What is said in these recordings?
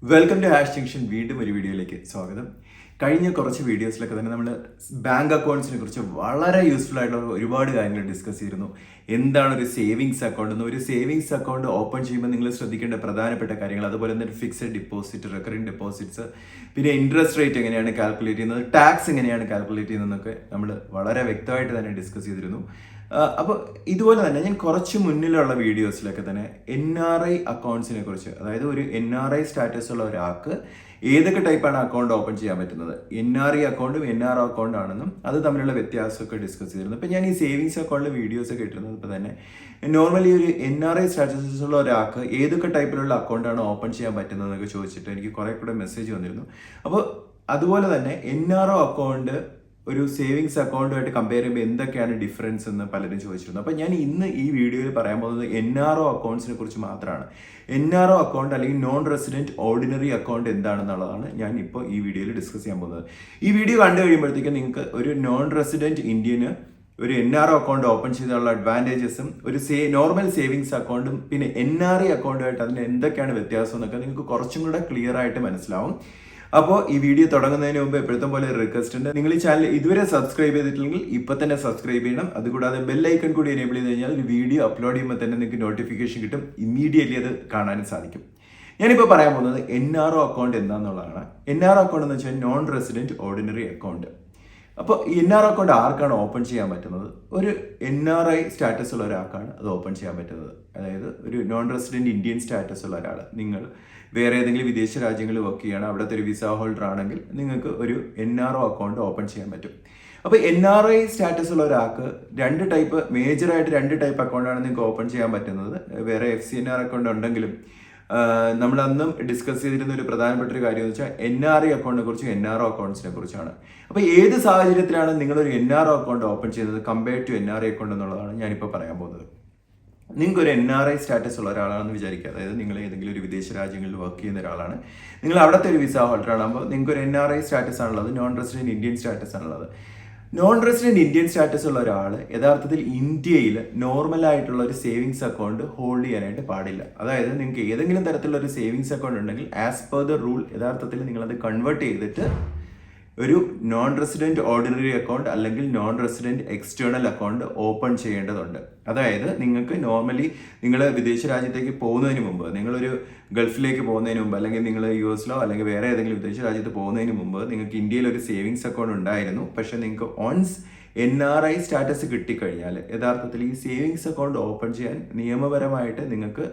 Welcome to hash junction. വീണ്ടും ഒരു വീഡിയോയിലേക്ക് സ്വാഗതം. കഴിഞ്ഞ കുറച്ച് വീഡിയോസിലൊക്കെ തന്നെ നമ്മൾ ബാങ്ക് അക്കൗണ്ട്സിനെ കുറിച്ച് വളരെ യൂസ്ഫുൾ ആയിട്ടുള്ള ഒരുപാട് കാര്യങ്ങൾ ഡിസ്കസ് ചെയ്തിരുന്നു. എന്താണ് ഒരു സേവിങ്സ് അക്കൗണ്ട് എന്ന്, ഒരു സേവിങ്സ് അക്കൗണ്ട് ഓപ്പൺ ചെയ്യുമ്പോൾ നിങ്ങൾ ശ്രദ്ധിക്കേണ്ട പ്രധാനപ്പെട്ട കാര്യങ്ങൾ, അതുപോലെ തന്നെ ഫിക്സഡ് ഡിപ്പോസിറ്റ്, റെക്കറിംഗ് ഡെപ്പോസിറ്റ്സ്, പിന്നെ ഇൻട്രസ്റ്റ് റേറ്റ് എങ്ങനെയാണ് കാൽക്കുലേറ്റ് ചെയ്യുന്നത്, ടാക്സ് എങ്ങനെയാണ് കാൽക്കുലേറ്റ് ചെയ്യുന്നതെന്നൊക്കെ നമ്മൾ വളരെ വ്യക്തമായിട്ട് തന്നെ ഡിസ്കസ് ചെയ്തിരുന്നു. അപ്പോൾ ഇതുപോലെ തന്നെ ഞാൻ കുറച്ച് മുന്നിലുള്ള വീഡിയോസിലൊക്കെ തന്നെ NRI അക്കൗണ്ട്സിനെ കുറിച്ച്, അതായത് ഒരു NRI സ്റ്റാറ്റസ് ഉള്ള ഒരാൾക്ക് ഏതൊക്കെ ടൈപ്പാണ് അക്കൗണ്ട് ഓപ്പൺ ചെയ്യാൻ പറ്റുന്നത്, NRI അക്കൗണ്ടും NRO അക്കൗണ്ട് ആണെന്നും അത് തമ്മിലുള്ള വ്യത്യാസമൊക്കെ ഡിസ്കസ് ചെയ്തിരുന്നു. ഇപ്പം ഞാൻ ഈ സേവിങ്സ് അക്കൗണ്ടിലെ വീഡിയോസ് ഒക്കെ ഇട്ടിരുന്നത് ഇപ്പോൾ തന്നെ നോർമലി ഒരു NRI സ്റ്റാറ്റസ് ഉള്ള ഒരാൾക്ക് ഏതൊക്കെ ടൈപ്പിലുള്ള അക്കൗണ്ടാണ് ഓപ്പൺ ചെയ്യാൻ പറ്റുന്നതെന്നൊക്കെ ചോദിച്ചിട്ട് എനിക്ക് കുറേ കൂടെ മെസ്സേജ് വന്നിരുന്നു. അപ്പോൾ അതുപോലെ തന്നെ NRO അക്കൗണ്ട് ഒരു സേവിങ്സ് അക്കൗണ്ടുമായിട്ട് കമ്പയർ ചെയ്യുമ്പോൾ എന്തൊക്കെയാണ് ഡിഫറൻസ് എന്ന് പലരും ചോദിച്ചിരുന്നു. അപ്പോൾ ഞാൻ ഇന്ന് ഈ വീഡിയോയിൽ പറയാൻ പോകുന്നത് NRO അക്കൗണ്ട്സിനെ കുറിച്ച് മാത്രമാണ്. NRO അക്കൗണ്ട് അല്ലെങ്കിൽ നോൺ റെസിഡൻറ്റ് ഓർഡിനറി അക്കൗണ്ട് എന്താണെന്നുള്ളതാണ് ഞാൻ ഇപ്പോൾ ഈ വീഡിയോയിൽ ഡിസ്കസ് ചെയ്യാൻ പോകുന്നത്. ഈ വീഡിയോ കണ്ടു കഴിയുമ്പോഴത്തേക്കും നിങ്ങൾക്ക് ഒരു നോൺ റെസിഡൻറ്റ് ഇന്ത്യന് ഒരു NRO അക്കൗണ്ട് ഓപ്പൺ ചെയ്തുള്ള അഡ്വാൻറ്റേജസും ഒരു നോർമൽ സേവിങ്സ് അക്കൗണ്ടും പിന്നെ NRI അക്കൗണ്ടുമായിട്ട് അതിന് എന്തൊക്കെയാണ് വ്യത്യാസം എന്നൊക്കെ നിങ്ങൾക്ക് കുറച്ചും കൂടെ ക്ലിയർ ആയിട്ട് മനസ്സിലാവും. അപ്പോൾ ഈ വീഡിയോ തുടങ്ങുന്നതിന് മുമ്പ് എപ്പോഴത്തെ പോലെ റിക്വസ്റ്റ് ഉണ്ട്, നിങ്ങൾ ഈ ചാനൽ ഇതുവരെ സബ്സ്ക്രൈബ് ചെയ്തിട്ടില്ലെങ്കിൽ ഇപ്പം തന്നെ സബ്സ്ക്രൈബ് ചെയ്യണം. അതുകൂടാതെ ബെല്ലൈക്കൺ കൂടി എനേബിൾ ചെയ്ത് കഴിഞ്ഞാൽ ഒരു വീഡിയോ അപ്ലോഡ് ചെയ്യുമ്പോൾ തന്നെ നിങ്ങൾക്ക് നോട്ടിഫിക്കേഷൻ കിട്ടും, ഇമ്മീഡിയറ്റ്ലി അത് കാണാനും സാധിക്കും. ഞാനിപ്പോൾ പറയാൻ പോകുന്നത് NRO അക്കൗണ്ട് എന്താണെന്നുള്ളതാണ്. NRO അക്കൗണ്ട് എന്ന് വെച്ചാൽ നോൺ റെസിഡൻറ്റ് ഓർഡിനറി അക്കൗണ്ട്. അപ്പോൾ ഈ NRO അക്കൗണ്ട് ആർക്കാണ് ഓപ്പൺ ചെയ്യാൻ പറ്റുന്നത്? ഒരു NRI സ്റ്റാറ്റസ് ഉള്ള ഒരാൾക്കാണ് അത് ഓപ്പൺ ചെയ്യാൻ പറ്റുന്നത്. അതായത് ഒരു നോൺ റെസിഡൻറ്റ് ഇന്ത്യൻ സ്റ്റാറ്റസ് ഉള്ള ഒരാൾ, നിങ്ങൾ വേറെ ഏതെങ്കിലും വിദേശ രാജ്യങ്ങളിൽ വർക്ക് ചെയ്യുകയാണ്, അവിടുത്തെ ഒരു വിസ ഹോൾഡർ ആണെങ്കിൽ നിങ്ങൾക്ക് ഒരു NRO അക്കൗണ്ട് ഓപ്പൺ ചെയ്യാൻ പറ്റും. അപ്പോൾ NRI സ്റ്റാറ്റസ് ഉള്ള ഒരാൾക്ക് മേജറായിട്ട് രണ്ട് ടൈപ്പ് അക്കൗണ്ടാണ് നിങ്ങൾക്ക് ഓപ്പൺ ചെയ്യാൻ പറ്റുന്നത്. വേറെ FCNR അക്കൗണ്ട് ഉണ്ടെങ്കിലും നമ്മൾ അന്നും ഡിസ്കസ് ചെയ്തിരുന്ന ഒരു പ്രധാനപ്പെട്ട ഒരു കാര്യം എന്ന് വെച്ചാൽ NRI അക്കൗണ്ടിനെ കുറിച്ചും NRO അക്കൗണ്ട്സിനെ കുറിച്ചാണ്. അപ്പോൾ ഏത് സാഹചര്യത്തിലാണ് നിങ്ങളൊരു NRO അക്കൗണ്ട് ഓപ്പൺ ചെയ്യുന്നത് കമ്പയർഡ് ടു NRI അക്കൗണ്ട് എന്നുള്ളതാണ് ഞാനിപ്പോൾ പറയാൻ പോകുന്നത്. നിങ്ങൾക്ക് ഒരു NRI സ്റ്റാറ്റസ് ഉള്ള ഒരാളാണെന്ന് വിചാരിക്കുക, അതായത് നിങ്ങൾ ഏതെങ്കിലും ഒരു വിദേശ രാജ്യങ്ങളിൽ വർക്ക് ചെയ്യുന്ന ഒരാളാണ്, നിങ്ങൾ അവിടുത്തെ ഒരു വിസ ഹോൾഡർ ആകുമ്പോൾ നിങ്ങൾക്ക് ഒരു NRI സ്റ്റാറ്റസ് ആണുള്ളത്, നോൺ റെസിഡൻറ്റ് ഇന്ത്യൻ സ്റ്റാറ്റസ് ആണുള്ളത്. നോൺ റെസിഡൻറ്റ് ഇന്ത്യൻ സ്റ്റാറ്റസ് ഉള്ള ഒരാൾ യഥാർത്ഥത്തിൽ ഇന്ത്യയിൽ നോർമലായിട്ടുള്ള ഒരു സേവിങ്സ് അക്കൗണ്ട് ഹോൾഡ് ചെയ്യാനായിട്ട് പാടില്ല. അതായത് നിങ്ങൾക്ക് ഏതെങ്കിലും തരത്തിലുള്ള ഒരു സേവിങ്സ് അക്കൗണ്ട് ഉണ്ടെങ്കിൽ ആസ് പെർ ദ റൂൾ യഥാർത്ഥത്തിൽ നിങ്ങളത് കൺവേർട്ട് ചെയ്തിട്ട് ഒരു നോൺ റെസിഡൻറ്റ് ഓർഡിനറി അക്കൗണ്ട് അല്ലെങ്കിൽ non resident external account open ചെയ്യേണ്ടതുണ്ട്. അതായത് നിങ്ങൾക്ക് നോർമലി നിങ്ങൾ വിദേശ രാജ്യത്തേക്ക് പോകുന്നതിന് മുമ്പ്, നിങ്ങളൊരു ഗൾഫിലേക്ക് പോകുന്നതിന് മുമ്പ്, അല്ലെങ്കിൽ നിങ്ങൾ US അല്ലെങ്കിൽ വേറെ ഏതെങ്കിലും വിദേശ രാജ്യത്ത് പോകുന്നതിന് മുമ്പ് നിങ്ങൾക്ക് ഇന്ത്യയിൽ ഒരു സേവിങ്സ് അക്കൗണ്ട് ഉണ്ടായിരുന്നു. പക്ഷേ നിങ്ങൾക്ക് ഓൺസ് NRI സ്റ്റാറ്റസ് കിട്ടിക്കഴിഞ്ഞാൽ യഥാർത്ഥത്തിൽ ഈ സേവിങ്സ് അക്കൗണ്ട് ഓപ്പൺ ചെയ്യാൻ നിയമപരമായിട്ട് നിങ്ങൾക്ക്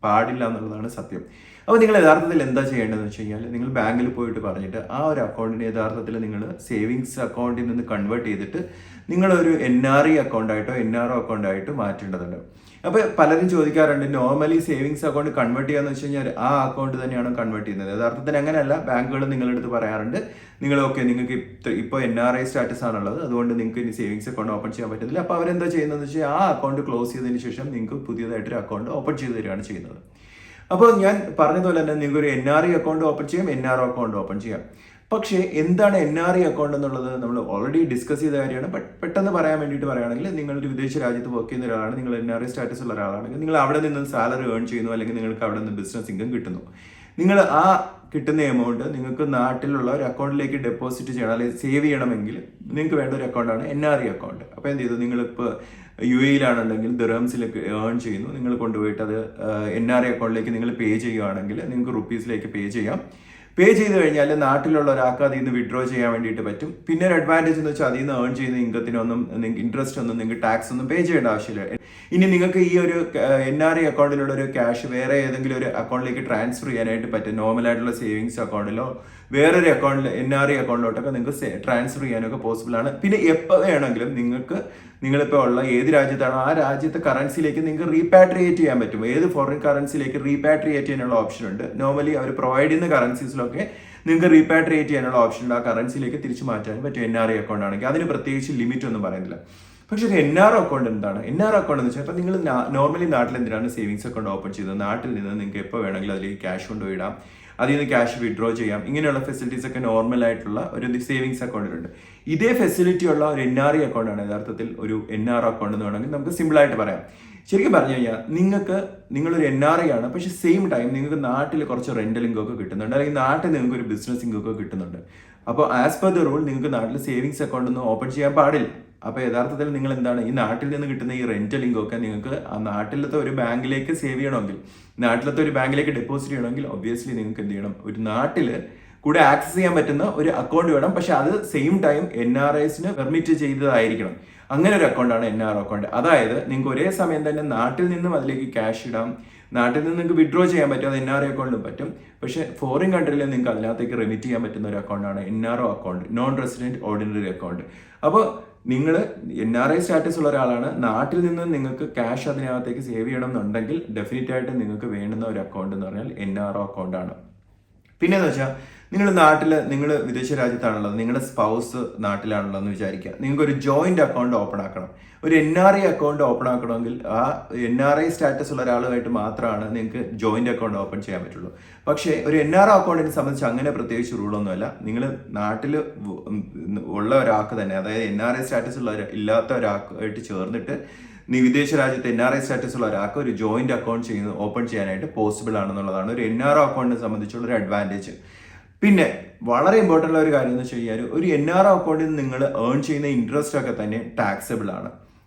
പാടില്ല എന്നുള്ളതാണ് സത്യം. അപ്പോൾ നിങ്ങൾ യഥാർത്ഥത്തിൽ എന്താ ചെയ്യേണ്ടതെന്ന് വെച്ച് കഴിഞ്ഞാൽ നിങ്ങൾ ബാങ്കിൽ പോയിട്ട് പറഞ്ഞിട്ട് ആ ഒരു അക്കൗണ്ടിനെ യഥാർത്ഥത്തിൽ നിങ്ങൾ സേവിങ്സ് അക്കൗണ്ടിൽ നിന്ന് കൺവേർട്ട് ചെയ്തിട്ട് നിങ്ങളൊരു NRI അക്കൗണ്ടായിട്ടോ NRO അക്കൗണ്ടായിട്ടോ മാറ്റേണ്ടതുണ്ട്. അപ്പോൾ പലരും ചോദിക്കാറുണ്ട്, നോർമലി സേവിങ്സ് അക്കൗണ്ട് കൺവേർട്ട് ചെയ്യാന്ന് വെച്ച് കഴിഞ്ഞാൽ ആ അക്കൗണ്ട് തന്നെയാണ് കൺവേർട്ട് ചെയ്യുന്നത്. യഥാർത്ഥത്തിൽ അങ്ങനെയല്ല. ബാങ്കുകൾ നിങ്ങളുടെ അടുത്ത് പറയാറുണ്ട്, നിങ്ങൾക്ക് ഇപ്പോൾ NRI സ്റ്റാറ്റസ് ആണുള്ളത്, അതുകൊണ്ട് നിങ്ങൾക്ക് ഇനി സേവിങ്സ് അക്കൗണ്ട് ഓപ്പൺ ചെയ്യാൻ പറ്റുന്നില്ല. അപ്പോൾ അവരെന്താ ചെയ്യുന്നതെന്ന് വെച്ചാൽ ആ അക്കൗണ്ട് ക്ലോസ് ചെയ്തതിന് ശേഷം നിങ്ങൾക്ക് പുതിയതായിട്ടൊരു അക്കൗണ്ട് ഓപ്പൺ ചെയ്ത് തരികയാണ് ചെയ്യുന്നത്. അപ്പോൾ ഞാൻ പറഞ്ഞതുപോലെ തന്നെ നിങ്ങൾക്ക് ഒരു NRI അക്കൗണ്ട് ഓപ്പൺ ചെയ്യാം, NRO അക്കൗണ്ട് ഓപ്പൺ ചെയ്യാം. പക്ഷേ എന്താണ് NRI അക്കൗണ്ട് എന്നുള്ളത് നമ്മൾ ഓൾറെഡി ഡിസ്കസ് ചെയ്ത കാര്യമാണ്. പെട്ടെന്ന് പറയാൻ വേണ്ടിയിട്ട് പറയുകയാണെങ്കിൽ, നിങ്ങളൊരു വിദേശ രാജ്യത്ത് വർക്ക് ചെയ്യുന്ന ഒരാളാണ്, നിങ്ങൾ NRI സ്റ്റാറ്റസ് ഉള്ള ഒരാളാണെങ്കിൽ നിങ്ങൾ അവിടെ നിന്ന് സാലറി ഏൺ ചെയ്യുന്നു, അല്ലെങ്കിൽ നിങ്ങൾക്ക് അവിടെ നിന്ന് ബിസിനസ് ഇൻകം കിട്ടുന്നു. നിങ്ങൾ ആ കിട്ടുന്ന എമൗണ്ട് നിങ്ങൾക്ക് നാട്ടിലുള്ള ഒരു അക്കൗണ്ടിലേക്ക് ഡെപ്പോസിറ്റ് ചെയ്യണം അല്ലെങ്കിൽ സേവ് ചെയ്യണമെങ്കിൽ നിങ്ങൾക്ക് വേണ്ട ഒരു അക്കൗണ്ടാണ് NRI അക്കൗണ്ട്. അപ്പോൾ എന്ത് ചെയ്തു, നിങ്ങളിപ്പോൾ UAE-ലാണെന്നുണ്ടെങ്കിൽ ദിർഹംസിലേക്ക് ഏൺ ചെയ്യുന്നു, നിങ്ങൾ കൊണ്ടുപോയിട്ട് അത് NRI അക്കൗണ്ടിലേക്ക് നിങ്ങൾ പേ ചെയ്യുകയാണെങ്കിൽ നിങ്ങൾക്ക് റുപ്പീസിലേക്ക് പേ ചെയ്യാം. പേ ചെയ്ത് കഴിഞ്ഞാൽ നാട്ടിലുള്ള ഒരാൾക്ക് അതിൽ നിന്ന് വിഡ്രോ ചെയ്യാൻ വേണ്ടിയിട്ട് പറ്റും. പിന്നെ ഒരു അഡ്വാൻറ്റേജ് എന്ന് വെച്ചാൽ അതിൽ നിന്ന് ഏൺ ചെയ്യുന്ന ഇൻകത്തിനൊന്നും നിങ്ങൾക്ക് ഇൻട്രസ്റ്റ് ഒന്നും നിങ്ങൾക്ക് ടാക്സ് ഒന്നും പേ ചെയ്യേണ്ട ആവശ്യമില്ല. ഇനി നിങ്ങൾക്ക് ഈ ഒരു NRI അക്കൗണ്ടിലുള്ള ഒരു ക്യാഷ് വേറെ ഏതെങ്കിലും ഒരു അക്കൗണ്ടിലേക്ക് ട്രാൻസ്ഫർ ചെയ്യാനായിട്ട് പറ്റും. നോർമലായിട്ടുള്ള സേവിങ്സ് അക്കൗണ്ടിലോ വേറൊരു അക്കൗണ്ടിൽ NRI അക്കൗണ്ടിലോട്ടൊക്കെ നിങ്ങൾക്ക് ട്രാൻസ്ഫർ ചെയ്യാനൊക്കെ പോസിബിൾ ആണ്. പിന്നെ എപ്പോൾ വേണമെങ്കിലും നിങ്ങളിപ്പോൾ ഉള്ള ഏത് രാജ്യത്താണോ ആ രാജ്യത്തെ കറൻസിയിലേക്ക് നിങ്ങൾക്ക് റീപാട്രിയേറ്റ് ചെയ്യാൻ പറ്റും. ഏത് ഫോറിൻ കറൻസിയിലേക്ക് റീപാട്രിയേറ്റ് ചെയ്യാനുള്ള ഓപ്ഷൻ ഉണ്ട്. നോർമലി അവർ പ്രൊവൈഡ് ചെയ്യുന്ന കറൻസീസിലൊക്കെ നിങ്ങൾക്ക് റീപാട്രിയേറ്റ് ചെയ്യാനുള്ള ഓപ്ഷൻ ഉണ്ട്. ആ കറൻസിയിലേക്ക് തിരിച്ചു മാറ്റാൻ പറ്റും NRI അക്കൗണ്ട് ആണെങ്കിൽ. അതിന് പ്രത്യേകിച്ച് ലിമിറ്റ് ഒന്നും പറയുന്നില്ല. പക്ഷേ ഒരു NRO അക്കൗണ്ട് എന്താണ്? NRO അക്കൗണ്ട് എന്ന് വെച്ചാൽ, ഇപ്പോൾ നിങ്ങൾ നോർമലി നാട്ടിൽ എന്തിനാണ് സേവിങ്സ് അക്കൗണ്ട് ഓപ്പൺ ചെയ്തത്? നാട്ടിൽ നിന്ന് നിങ്ങൾക്ക് എപ്പോൾ വേണമെങ്കിലും അതിലേക്ക് ക്യാഷ് കൊണ്ടുപോയിടാം, അതിൽ നിന്ന് ക്യാഷ് വിഡ്രോ ചെയ്യാം. ഇങ്ങനെയുള്ള ഫെസിലിറ്റീസ് ഒക്കെ നോർമൽ ആയിട്ടുള്ള ഒരു സേവിങ്സ് അക്കൗണ്ടിലുണ്ട്. ഇതേ ഫെസിലിറ്റി ഉള്ള ഒരു NRI അക്കൗണ്ടാണ് യഥാർത്ഥത്തിൽ ഒരു NRO അക്കൗണ്ട് എന്ന് വേണമെങ്കിൽ നമുക്ക് സിമ്പിളായിട്ട് പറയാം. ശരിക്കും പറഞ്ഞു കഴിഞ്ഞാൽ നിങ്ങൾക്ക് നിങ്ങളൊരു NRI ആണ്, പക്ഷെ സെയിം ടൈം നിങ്ങൾക്ക് നാട്ടിൽ കുറച്ച് റെന്റൽ ഇൻകം ഒക്കെ കിട്ടുന്നുണ്ട്, അല്ലെങ്കിൽ നാട്ടിൽ നിങ്ങൾക്ക് ഒരു ബിസിനസ് ഇൻകം ഒക്കെ കിട്ടുന്നുണ്ട്. അപ്പോൾ ആസ് പെർ ദ റൂൾ നിങ്ങൾക്ക് നാട്ടിൽ സേവിങ്സ് അക്കൗണ്ട് ഒന്നും ഓപ്പൺ ചെയ്യാൻ പാടില്ല. അപ്പോൾ യഥാർത്ഥത്തിൽ നിങ്ങൾ എന്താണ്, ഈ നാട്ടിൽ നിന്ന് കിട്ടുന്ന ഈ റെന്റൽ ഇൻകം ഒക്കെ നിങ്ങൾക്ക് ആ നാട്ടിലത്തെ ഒരു ബാങ്കിലേക്ക് സേവ് ചെയ്യണമെങ്കിൽ, നാട്ടിലത്തെ ഒരു ബാങ്കിലേക്ക് ഡെപ്പോസിറ്റ് ചെയ്യണമെങ്കിൽ ഒബ്വിയസ്ലി നിങ്ങൾക്ക് എന്ത് ചെയ്യണം, ഒരു നാട്ടിൽ കൂടെ ആക്സസ് ചെയ്യാൻ പറ്റുന്ന ഒരു അക്കൗണ്ട് വേണം. പക്ഷെ അത് സെയിം ടൈം NRIസിന് പെർമിറ്റ് ചെയ്തതായിരിക്കണം. അങ്ങനെ ഒരു അക്കൗണ്ടാണ് NRO അക്കൗണ്ട്. അതായത് നിങ്ങൾക്ക് ഒരേ സമയം തന്നെ നാട്ടിൽ നിന്നും അതിലേക്ക് ക്യാഷ് ഇടാം, നാട്ടിൽ നിന്ന് നിങ്ങൾക്ക് വിഡ്രോ ചെയ്യാൻ പറ്റും, അത് NRI അക്കൗണ്ടിലും പറ്റും. പക്ഷേ ഫോറിൻ കൺട്രിയിൽ നിങ്ങൾക്ക് അതിനകത്തേക്ക് റെമിറ്റ് ചെയ്യാൻ പറ്റുന്ന ഒരു അക്കൗണ്ടാണ് NRO account, non resident ordinary account. അപ്പോൾ നിങ്ങൾ NRI സ്റ്റാറ്റസ് ഉള്ള ഒരാളാണ്, നാട്ടിൽ നിന്ന് നിങ്ങൾക്ക് ക്യാഷ് അതിനകത്തേക്ക് സേവ് ചെയ്യണം എന്നുണ്ടെങ്കിൽ ഡെഫിനറ്റ് ആയിട്ട് നിങ്ങൾക്ക് വേണ്ടുന്ന ഒരു അക്കൗണ്ട് എന്ന് പറഞ്ഞാൽ NRO അക്കൗണ്ടാണ്. പിന്നെയെന്ന് വെച്ചാൽ നിങ്ങൾ വിദേശ രാജ്യത്താണുള്ളത്, നിങ്ങളുടെ സ്പൗസ് നാട്ടിലാണുള്ളത് എന്ന് വിചാരിക്കുക. നിങ്ങൾക്ക് ഒരു ജോയിന്റ് അക്കൗണ്ട് ഓപ്പൺ ആക്കണം. ഒരു NRI അക്കൗണ്ട് ഓപ്പൺ ആക്കണമെങ്കിൽ ആ NRI സ്റ്റാറ്റസ് ഉള്ള ഒരാളുമായിട്ട് മാത്രമാണ് നിങ്ങൾക്ക് ജോയിന്റ് അക്കൗണ്ട് ഓപ്പൺ ചെയ്യാൻ പറ്റുള്ളൂ. പക്ഷേ ഒരു NRO അക്കൗണ്ടിനെ സംബന്ധിച്ച് അങ്ങനെ പ്രത്യേകിച്ച് റൂളൊന്നുമല്ല. നിങ്ങൾ നാട്ടിൽ ഉള്ള ഒരാൾക്ക് തന്നെ, അതായത് NRI സ്റ്റാറ്റസ് ഇല്ലാത്ത ഒരാൾക്കായിട്ട് ചേർന്നിട്ട് വിദേശ രാജ്യത്ത് NRI സ്റ്റാറ്റസ് ഉള്ള ഒരാൾക്ക് ഒരു ജോയിന്റ് അക്കൗണ്ട് ഓപ്പൺ ചെയ്യാനായിട്ട് പോസിബിൾ ആണെന്നുള്ളതാണ് ഒരു NRO അക്കൗണ്ടിനെ സംബന്ധിച്ചുള്ള ഒരു അഡ്വാൻറ്റേജ്. പിന്നെ വളരെ ഇമ്പോർട്ടൻ്റ് ഉള്ള ഒരു കാര്യം എന്ന് വെച്ച് കഴിഞ്ഞാൽ, ഒരു NRO അക്കൗണ്ടിൽ നിന്ന് നിങ്ങൾ ഏൺ ചെയ്യുന്ന ഇൻട്രസ്റ്റ് ഒക്കെ തന്നെ ടാക്സബിൾ ആണ്.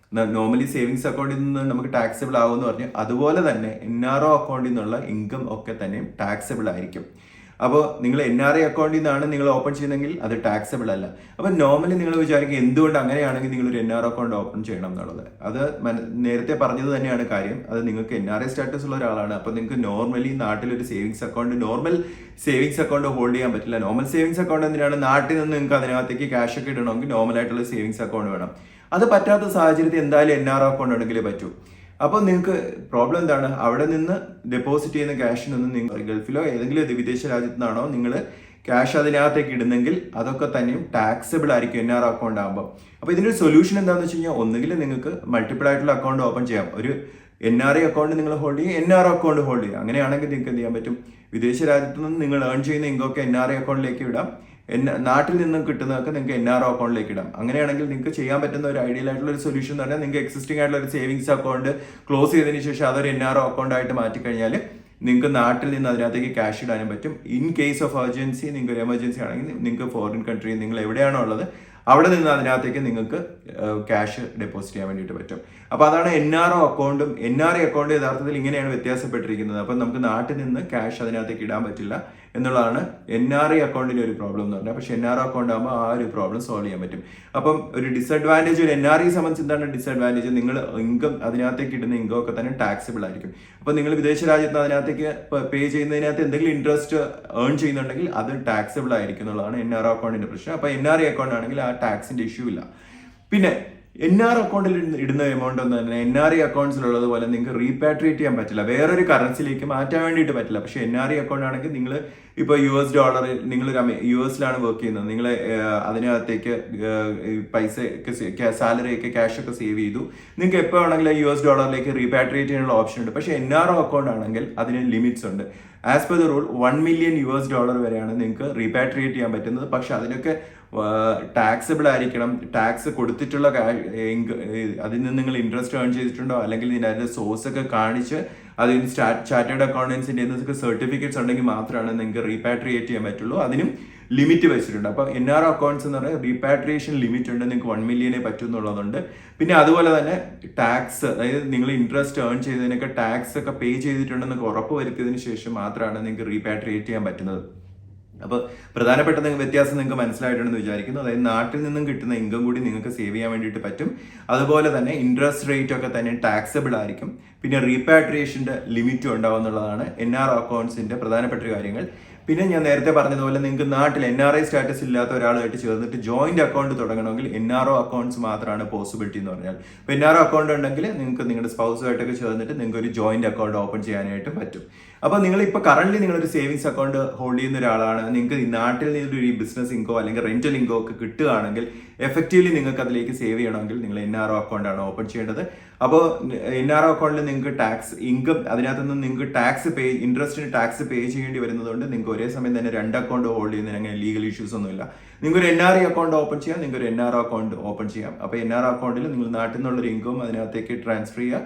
നോർമലി സേവിങ്സ് അക്കൗണ്ടിൽ നിന്ന് നമുക്ക് ടാക്സബിൾ ആവുമെന്ന് പറഞ്ഞാൽ, അതുപോലെ തന്നെ NRO അക്കൗണ്ടിൽ നിന്നുള്ള ഇൻകം ഒക്കെ തന്നെ ടാക്സബിൾ ആയിരിക്കും. അപ്പോൾ നിങ്ങൾ NRI അക്കൗണ്ടിൽ നിന്നാണ് നിങ്ങൾ ഓപ്പൺ ചെയ്യുന്നതെങ്കിൽ അത് ടാക്സബിൾ അല്ല. അപ്പോൾ നോർമലി നിങ്ങൾ വിചാരിക്കും എന്തുകൊണ്ട് അങ്ങനെയാണെങ്കിൽ നിങ്ങൾ ഒരു NRO അക്കൗണ്ട് ഓപ്പൺ ചെയ്യണം എന്നുള്ളത്. അത് നേരത്തെ പറഞ്ഞത് തന്നെയാണ് കാര്യം. അത് നിങ്ങൾക്ക് NRI സ്റ്റാറ്റസ് ഉള്ള ഒരാളാണ്, അപ്പോൾ നിങ്ങൾക്ക് നോർമലി നാട്ടിലൊരു savings account, normal savings account hold ചെയ്യാൻ പറ്റില്ല. നോർമൽ സേവിങ്സ് അക്കൗണ്ട് എന്തിനാണ്, നാട്ടിൽ നിന്ന് നിങ്ങൾക്ക് അതിനകത്തേക്ക് ക്യാഷ് ഒക്കെ ഇടണമെങ്കിൽ നോർമലായിട്ടുള്ള സേവിങ്സ് അക്കൗണ്ട് വേണം. അത് പറ്റാത്ത സാഹചര്യത്തിൽ എന്തായാലും NRO അക്കൗണ്ട് ഉണ്ടെങ്കിലേ പറ്റൂ. അപ്പോൾ നിങ്ങൾക്ക് പ്രോബ്ലം എന്താണ്, അവിടെ നിന്ന് ഡെപ്പോസിറ്റ് ചെയ്യുന്ന ക്യാഷിനൊന്നും നിങ്ങൾ ഗൾഫിലോ ഏതെങ്കിലും വിദേശ രാജ്യത്തു നിന്നാണോ നിങ്ങൾ ക്യാഷ് അതിനകത്തേക്ക് ഇടുന്നെങ്കിൽ അതൊക്കെ തന്നെയും ടാക്സബിൾ ആയിരിക്കും NRO അക്കൗണ്ട് ആകുമ്പോൾ. അപ്പോൾ ഇതിൻ്റെ ഒരു സൊല്യൂഷൻ എന്താണെന്ന് വെച്ച് കഴിഞ്ഞാൽ, ഒന്നുകിൽ നിങ്ങൾക്ക് മൾട്ടിപ്പിൾ ആയിട്ടുള്ള അക്കൗണ്ട് ഓപ്പൺ ചെയ്യാം. ഒരു NRI അക്കൗണ്ട് നിങ്ങൾ ഹോൾഡ് ചെയ്യും, NRO അക്കൗണ്ട് ഹോൾഡ് ചെയ്യും. അങ്ങനെയാണെങ്കിൽ നിങ്ങൾക്ക് എന്ത് ചെയ്യാൻ പറ്റും, വിദേശ രാജ്യത്തു നിന്ന് നിങ്ങൾ ഏൺ ചെയ്യുന്ന ഇൻകമൊക്കെ NRI അക്കൗണ്ടിലേക്ക് ഇടാം, നാട്ടിൽ നിന്നും കിട്ടുന്നതൊക്കെ നിങ്ങൾക്ക് NRO അക്കൗണ്ടിലേക്ക് ഇടാം. അങ്ങനെയാണെങ്കിൽ നിങ്ങൾക്ക് ചെയ്യാൻ പറ്റുന്ന ഒരു ഐഡിയൽ ആയിട്ടുള്ള ഒരു സൊല്യൂഷൻ എന്ന് പറഞ്ഞാൽ, നിങ്ങൾക്ക് എക്സിസ്റ്റിംഗ് ആയിട്ടുള്ള ഒരു സേവിങ്സ് അക്കൗണ്ട് ക്ലോസ് ചെയ്തതിന് ശേഷം അതൊരു NRO അക്കൗണ്ട് ആയിട്ട് മാറ്റിക്കഴിഞ്ഞാൽ നിങ്ങൾക്ക് നാട്ടിൽ നിന്ന് അതിനകത്തേക്ക് ക്യാഷ് ഇടാനും പറ്റും. ഇൻ കേസ് ഓഫ് എമർജൻസി, നിങ്ങൾക്ക് ഒരു എമർജൻസി ആണെങ്കിൽ നിങ്ങൾക്ക് ഫോറിൻ കൺട്രി നിങ്ങൾ എവിടെയാണോ ഉള്ളത് അവിടെ നിന്ന് അതിനകത്തേക്ക് നിങ്ങൾക്ക് ക്യാഷ് ഡെപ്പോസിറ്റ് ചെയ്യാൻ വേണ്ടിയിട്ട് പറ്റും. അപ്പോൾ അതാണ് NRO അക്കൗണ്ടും NRI അക്കൗണ്ടും യഥാർത്ഥത്തിൽ ഇങ്ങനെയാണ് വ്യത്യാസപ്പെട്ടിരിക്കുന്നത്. അപ്പം നമുക്ക് നാട്ടിൽ നിന്ന് ക്യാഷ് അതിനകത്തേക്ക് ഇടാൻ പറ്റില്ല എന്നുള്ളതാണ് NRI അക്കൗണ്ടിൻ്റെ ഒരു പ്രോബ്ലം എന്ന് പറഞ്ഞാൽ. പക്ഷേ NRO അക്കൗണ്ട് ആകുമ്പോൾ ആ ഒരു പ്രോബ്ലം സോൾവ് ചെയ്യാൻ പറ്റും. അപ്പം ഒരു ഡിസഡ്വാൻറ്റേജ്, ഒരു NRI സംബന്ധിച്ച് എന്താണ് ഡിസഡ്വാൻറ്റേജ്, നിങ്ങൾ ഇൻകം അതിനകത്തേക്ക് ഇടുന്ന ഇൻകം ഒക്കെ തന്നെ ടാക്സിബിൾ ആയിരിക്കും. അപ്പോൾ നിങ്ങൾ വിദേശ രാജ്യത്ത് അതിനകത്തേക്ക് പേ ചെയ്യുന്നതിനകത്ത് എന്തെങ്കിലും ഇൻട്രസ്റ്റ് ഏൺ ചെയ്യുന്നുണ്ടെങ്കിൽ അത് ടാക്സിബിൾ ആയിരിക്കും എന്നുള്ളതാണ് NRO അക്കൗണ്ടിൻ്റെ പ്രശ്നം. അപ്പോൾ NRI അക്കൗണ്ട് ആണെങ്കിൽ ആ ടാക്സിൻ്റെ ഇഷ്യൂ ഇല്ല. പിന്നെ NRO അക്കൗണ്ടിൽ ഇടുന്ന എമൗണ്ട് ഒന്നും തന്നെ NRI അക്കൗണ്ട്സിലുള്ളത് പോലെ നിങ്ങൾക്ക് റീപാട്രിയേറ്റ് ചെയ്യാൻ പറ്റില്ല, വേറൊരു കറൻസിയിലേക്ക് മാറ്റാൻ വേണ്ടിയിട്ട് പറ്റില്ല. പക്ഷേ NRI അക്കൗണ്ട് ആണെങ്കിൽ നിങ്ങൾ ഇപ്പോൾ US ഡോളറിൽ, നിങ്ങളൊരു US-ലാണ് വർക്ക് ചെയ്യുന്നത്, നിങ്ങൾ അതിനകത്തേക്ക് പൈസ സാലറി ഒക്കെ ക്യാഷ് ഒക്കെ സേവ് ചെയ്തു, നിങ്ങൾക്ക് എപ്പോൾ വേണമെങ്കിലും US ഡോളറിലേക്ക് റീപാട്രിയേറ്റ് ചെയ്യാനുള്ള ഓപ്ഷൻ ഉണ്ട്. പക്ഷേ NRO അക്കൗണ്ട് ആണെങ്കിൽ അതിന് ലിമിറ്റ്സ് ഉണ്ട്. As per the rule $1 million വരെയാണ് നിങ്ങൾക്ക് റീപാട്രിയേറ്റ് ചെയ്യാൻ പറ്റുന്നത്. പക്ഷെ അതിനൊക്കെ ടാക്സബിൾ ആയിരിക്കണം. ടാക്സ് കൊടുത്തിട്ടുള്ള അതിൽ നിന്ന് നിങ്ങൾ ഇൻട്രസ്റ്റ് ഏൺ ചെയ്തിട്ടുണ്ടോ, അല്ലെങ്കിൽ അതിൻ്റെ സോഴ്സ് ഒക്കെ കാണിച്ച് അതിന് ചാർട്ടേഡ് അക്കൗണ്ടൻസിൻ്റെ എന്നൊക്കെ സർട്ടിഫിക്കറ്റ്സ് ഉണ്ടെങ്കിൽ മാത്രമാണ് നിങ്ങൾക്ക് റീപാട്രിയേറ്റ് ചെയ്യാൻ പറ്റുള്ളൂ. അതിനും ലിമിറ്റ് വെച്ചിട്ടുണ്ട്. അപ്പോൾ NRO അക്കൗണ്ട്സ് എന്ന് പറയുന്നത് റീപാട്രിയേഷൻ ലിമിറ്റ് ഉണ്ട്, നിങ്ങൾക്ക് 1 million പറ്റും എന്നുള്ളതുണ്ട്. പിന്നെ അതുപോലെ തന്നെ ടാക്സ്, അതായത് നിങ്ങൾ ഇൻട്രസ്റ്റ് ഏൺ ചെയ്തതിനൊക്കെ ടാക്സ് ഒക്കെ പേ ചെയ്തിട്ടുണ്ടെന്നൊക്കെ ഉറപ്പ് വരുത്തിയതിന് ശേഷം മാത്രമാണ് നിങ്ങൾക്ക് റീപാട്രിയേറ്റ് ചെയ്യാൻ പറ്റുന്നത്. അപ്പോൾ പ്രധാനപ്പെട്ട വ്യത്യാസം നിങ്ങൾക്ക് മനസ്സിലായിട്ടുണ്ടെന്ന് വിചാരിക്കുന്നു. അതായത് നാട്ടിൽ നിന്നും കിട്ടുന്ന ഇൻകം കൂടി നിങ്ങൾക്ക് സേവ് ചെയ്യാൻ വേണ്ടിയിട്ട് പറ്റും. അതുപോലെ തന്നെ ഇൻട്രസ്റ്റ് റേറ്റ് ഒക്കെ തന്നെ ടാക്സബിൾ ആയിരിക്കും. പിന്നെ റീപാട്രിയേഷൻ്റെ ലിമിറ്റും ഉണ്ടാവും എന്നുള്ളതാണ് NRO അക്കൗണ്ട്സിൻ്റെ പ്രധാനപ്പെട്ട കാര്യങ്ങൾ. പിന്നെ ഞാൻ നേരത്തെ പറഞ്ഞതുപോലെ നിങ്ങൾക്ക് നാട്ടിൽ NRI സ്റ്റാറ്റസ് ഇല്ലാത്ത ഒരാളായിട്ട് ചേർന്നിട്ട് ജോയിന്റ് അക്കൗണ്ട് തുടങ്ങണമെങ്കിൽ NRO അക്കൗണ്ട്സ് മാത്രമാണ് പോസിബിലിറ്റി എന്ന് പറഞ്ഞാൽ. അപ്പോൾ NRO അക്കൗണ്ട് ഉണ്ടെങ്കിൽ നിങ്ങൾക്ക് നിങ്ങളുടെ സ്പൗസുമായിട്ടൊക്കെ ചേർന്നിട്ട് നിങ്ങൾക്ക് ഒരു ജോയിന്റ് അക്കൗണ്ട് ഓപ്പൺ ചെയ്യാനായിട്ട് പറ്റും. അപ്പോൾ നിങ്ങളിപ്പോൾ കറന്റ് നിങ്ങളൊരു സേവിങ്സ് അക്കൗണ്ട് ഹോൾഡ് ചെയ്യുന്ന ഒരാളാണ്, നിങ്ങൾക്ക് നാട്ടിൽ നിന്നൊരു ബിസിനസ് ഇൻകോ അല്ലെങ്കിൽ റെന്റൽ ഇൻകോ ഒക്കെ കിട്ടുകയാണെങ്കിൽ എഫക്റ്റീവ്ലി നിങ്ങൾക്ക് അതിലേക്ക് സേവ് ചെയ്യണമെങ്കിൽ നിങ്ങൾ NRO അക്കൗണ്ടാണ് ഓപ്പൺ ചെയ്യേണ്ടത്. അപ്പോൾ NRO അക്കൗണ്ടിൽ നിങ്ങൾക്ക് ടാക്സ് ഇൻകം അതിനകത്ത് നിന്ന് നിങ്ങൾക്ക് ഇൻട്രസ്റ്റിന് ടാക്സ് പേ ചെയ്യേണ്ടി വരുന്നതുകൊണ്ട് നിങ്ങൾക്ക് ഒരേ സമയം തന്നെ 2 അക്കൗണ്ട് ഹോൾഡ് ചെയ്യുന്നതിന് അങ്ങനെ ലീഗൽ ഇഷ്യൂസ് ഒന്നുമില്ല. നിങ്ങൾക്ക് ഒരു NRE അക്കൗണ്ട് ഓപ്പൺ ചെയ്യാം, നിങ്ങൾക്ക് ഒരു NRO അക്കൗണ്ട് ഓപ്പൺ ചെയ്യാം. അപ്പോൾ NRO അക്കൗണ്ടിൽ നിങ്ങൾ നാട്ടിൽ നിന്നുള്ളൊരു ഇൻകം അതിനകത്തേക്ക് ട്രാൻസ്ഫർ ചെയ്യുക.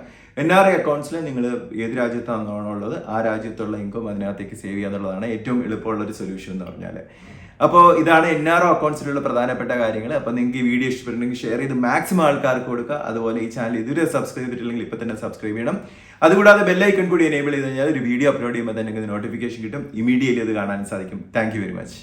NRE അക്കൗണ്ട്സിൽ നിങ്ങൾ ഏത് രാജ്യത്താണോ ഉള്ളത് ആ രാജ്യത്തുള്ള ഇൻകം അതിനകത്തേക്ക് സേവ് ചെയ്യുക എന്നുള്ളതാണ് ഏറ്റവും എളുപ്പമുള്ള ഒരു സൊല്യൂഷൻ എന്ന് പറഞ്ഞാൽ. അപ്പോൾ ഇതാണ് NRO അക്കൗണ്ട്സിലുള്ള പ്രധാനപ്പെട്ട കാര്യങ്ങൾ. അപ്പോൾ നിങ്ങൾക്ക് ഈ വീഡിയോ ഇഷ്ടപ്പെട്ടുണ്ടെങ്കിൽ ഷെയർ ചെയ്ത് മാക്സിമം ആൾക്കാർക്ക് കൊടുക്കുക. അതുപോലെ ഈ ചാനൽ ഇതുവരെ സബ്സ്ക്രൈബ് ചെയ്തിട്ടില്ലെങ്കിൽ ഇപ്പോൾ തന്നെ സബ്സ്ക്രൈബ് ചെയ്യണം. അതുകൂടാതെ ബെല്ലൈക്കൺ കൂടി എനേബിൾ ചെയ്ത് കഴിഞ്ഞാൽ ഒരു വീഡിയോ അപ്ലോഡ് ചെയ്യുമ്പോൾ തന്നെ നിങ്ങൾക്ക് നോട്ടിഫിക്കേഷൻ കിട്ടും. ഇമീഡിയറ്റ്ലി അത് കാണാൻ സാധിക്കും. Thank you very much.